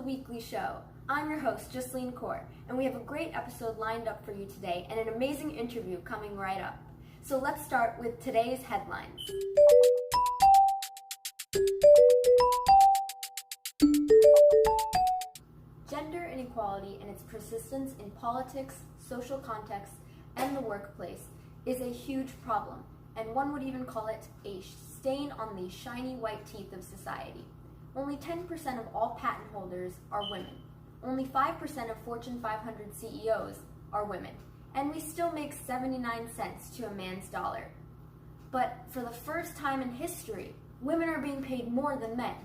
Weekly Show. I'm your host, Justine Kaur, and we have a great episode lined up for you today and an amazing interview coming right up. So let's start with today's headlines. Gender inequality and its persistence in politics, social contexts, and the workplace is a huge problem, and one would even call it a stain on the shiny white teeth of society. Only 10% of all patent holders are women. Only 5% of Fortune 500 CEOs are women. And we still make 79 cents to a man's dollar. But for the first time in history, women are being paid more than men.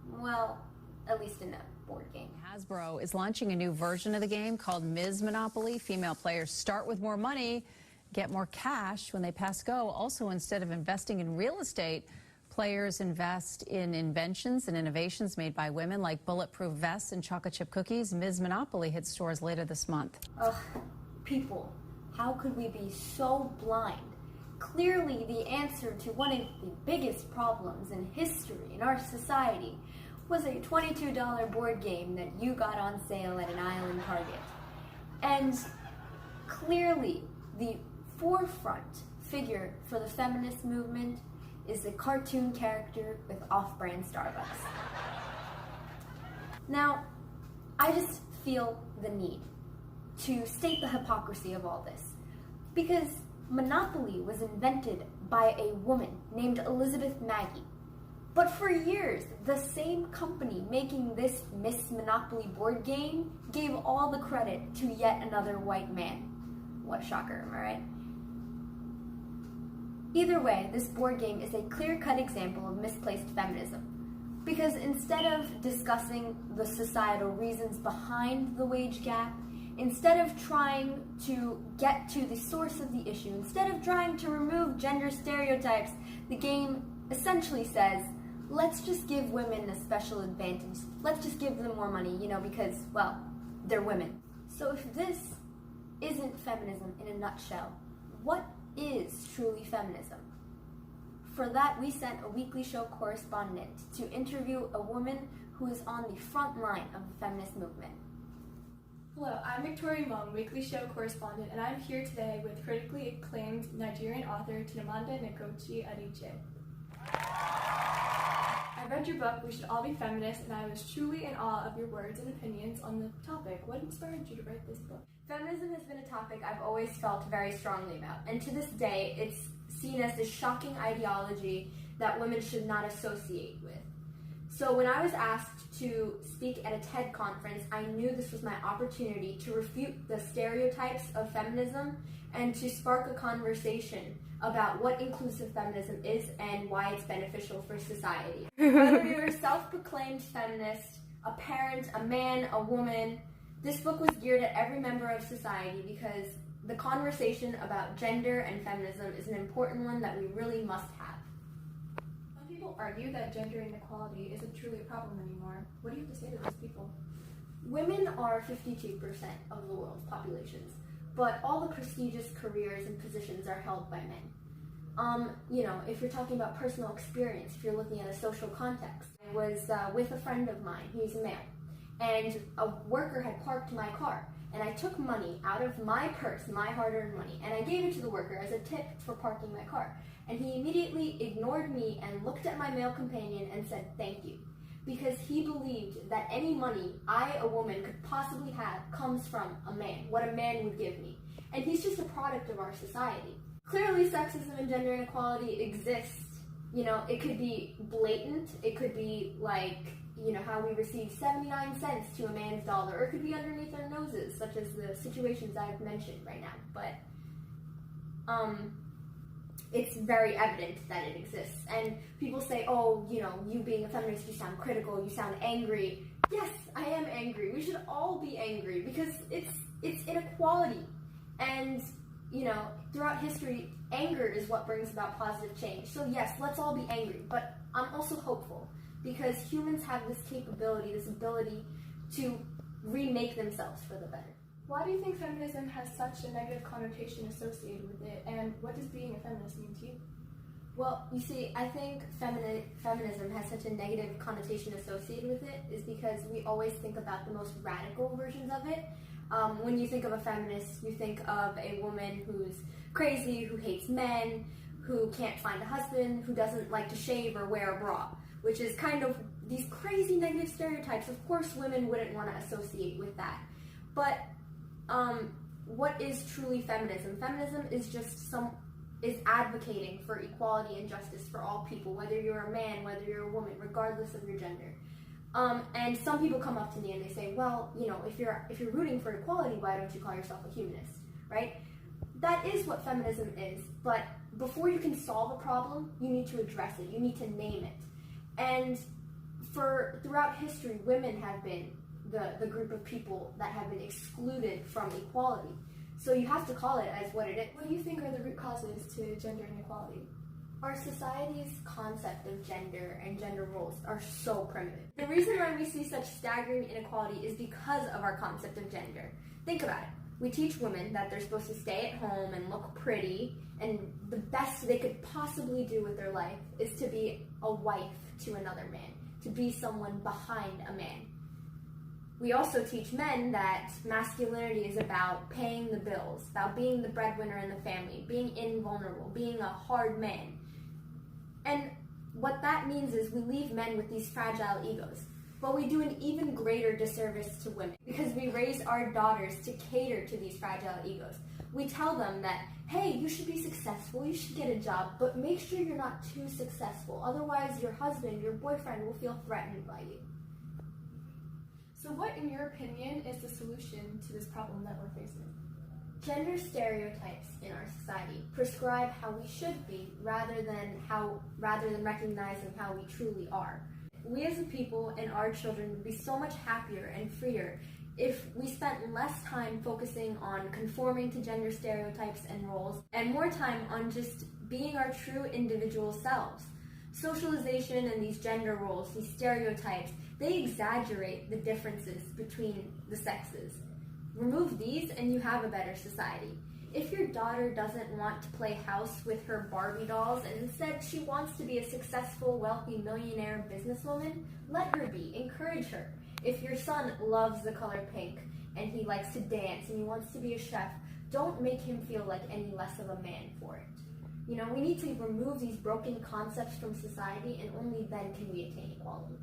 Well, at least in a board game. Hasbro is launching a new version of the game called Ms. Monopoly. Female players start with more money, get more cash when they pass go. Also, instead of investing in real estate, players invest in inventions and innovations made by women like bulletproof vests and chocolate chip cookies. Ms. Monopoly hits stores later this month. Ugh, people, how could we be so blind? Clearly, the answer to one of the biggest problems in history in our society was a $22 board game that you got on sale at an aisle in Target. And clearly, the forefront figure for the feminist movement is a cartoon character with off-brand Starbucks. Now, I just feel the need to state the hypocrisy of all this, because Monopoly was invented by a woman named Elizabeth Magie. But for years, the same company making this Miss Monopoly board game gave all the credit to yet another white man. What a shocker, am I right? Either way, this board game is a clear-cut example of misplaced feminism. Because instead of discussing the societal reasons behind the wage gap, instead of trying to get to the source of the issue, instead of trying to remove gender stereotypes, the game essentially says, let's just give women a special advantage. Let's just give them more money, because, well, they're women. So if this isn't feminism in a nutshell, what is truly feminism? For that, we sent a Weekly Show correspondent to interview a woman who is on the front line of the feminist movement. Hello, I'm Victoria Mong, Weekly Show correspondent, and I'm here today with critically acclaimed Nigerian author Chimamanda Ngozi Adichie. I read your book, We Should All Be Feminists, and I was truly in awe of your words and opinions on the topic. What inspired you to write this book? Feminism has been a topic I've always felt very strongly about, and to this day, it's seen as this shocking ideology that women should not associate with. So when I was asked to speak at a TED conference, I knew this was my opportunity to refute the stereotypes of feminism and to spark a conversation about what inclusive feminism is and why it's beneficial for society. Whether you're a self-proclaimed feminist, a parent, a man, a woman, this book was geared at every member of society because the conversation about gender and feminism is an important one that we really must have. Some people argue that gender inequality isn't truly a problem anymore. What do you have to say to those people? Women are 52% of the world's populations, but all the prestigious careers and positions are held by men. If you're talking about personal experience, if you're looking at a social context, I was with a friend of mine, he's a male, and a worker had parked my car, and I took money out of my purse, my hard-earned money, and I gave it to the worker as a tip for parking my car. And he immediately ignored me and looked at my male companion and said, "Thank you," because he believed that any money I, a woman, could possibly have comes from a man, what a man would give me. And he's just a product of our society. Clearly, sexism and gender inequality exist. It could be blatant, it could be like, how we receive 79 cents to a man's dollar, or it could be underneath our noses, such as the situations I've mentioned right now. But, it's very evident that it exists. And people say, oh, you being a feminist, you sound critical, you sound angry. Yes, I am angry. We should all be angry because it's inequality. And, throughout history, anger is what brings about positive change. So yes, let's all be angry. But I'm also hopeful because humans have this capability, this ability to remake themselves for the better. Why do you think feminism has such a negative connotation associated with it, and what does being a feminist mean to you? Well, you see, I think feminism has such a negative connotation associated with it is because we always think about the most radical versions of it. When you think of a feminist, you think of a woman who's crazy, who hates men, who can't find a husband, who doesn't like to shave or wear a bra, which is kind of these crazy negative stereotypes. Of course, women wouldn't want to associate with that. But what is truly feminism? Feminism is just advocating for equality and justice for all people, whether you're a man, whether you're a woman, regardless of your gender. And some people come up to me and they say, well, you know, if you're rooting for equality, why don't you call yourself a humanist, right? That is what feminism is, but before you can solve a problem, you need to address it, you need to name it. And throughout history, women have been the group of people that have been excluded from equality. So you have to call it as what it is. What do you think are the root causes to gender inequality? Our society's concept of gender and gender roles are so primitive. The reason why we see such staggering inequality is because of our concept of gender. Think about it. We teach women that they're supposed to stay at home and look pretty, and the best they could possibly do with their life is to be a wife to another man, to be someone behind a man. We also teach men that masculinity is about paying the bills, about being the breadwinner in the family, being invulnerable, being a hard man. And what that means is we leave men with these fragile egos. But we do an even greater disservice to women because we raise our daughters to cater to these fragile egos. We tell them that, hey, you should be successful, you should get a job, but make sure you're not too successful. Otherwise, your husband, your boyfriend will feel threatened by you. So what, in your opinion, is the solution to this problem that we're facing? Gender stereotypes in our society prescribe how we should be rather than recognizing how we truly are. We as a people and our children would be so much happier and freer if we spent less time focusing on conforming to gender stereotypes and roles and more time on just being our true individual selves. Socialization and these gender roles, these stereotypes, they exaggerate the differences between the sexes. Remove these and you have a better society. If your daughter doesn't want to play house with her Barbie dolls and instead she wants to be a successful, wealthy, millionaire businesswoman, let her be. Encourage her. If your son loves the color pink and he likes to dance and he wants to be a chef, don't make him feel like any less of a man for it. You know, we need to remove these broken concepts from society and only then can we attain equality.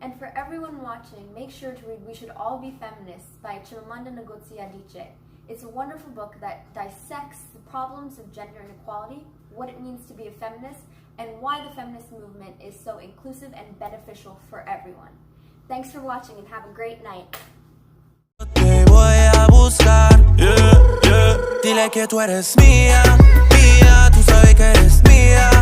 And for everyone watching, make sure to read We Should All Be Feminists by Chimamanda Ngozi Adichie. It's a wonderful book that dissects the problems of gender inequality, what it means to be a feminist, and why the feminist movement is so inclusive and beneficial for everyone. Thanks for watching and have a great night. Te voy a buscar, yeah, yeah. Dile que tú eres mía, mía, tú sabes que eres mía.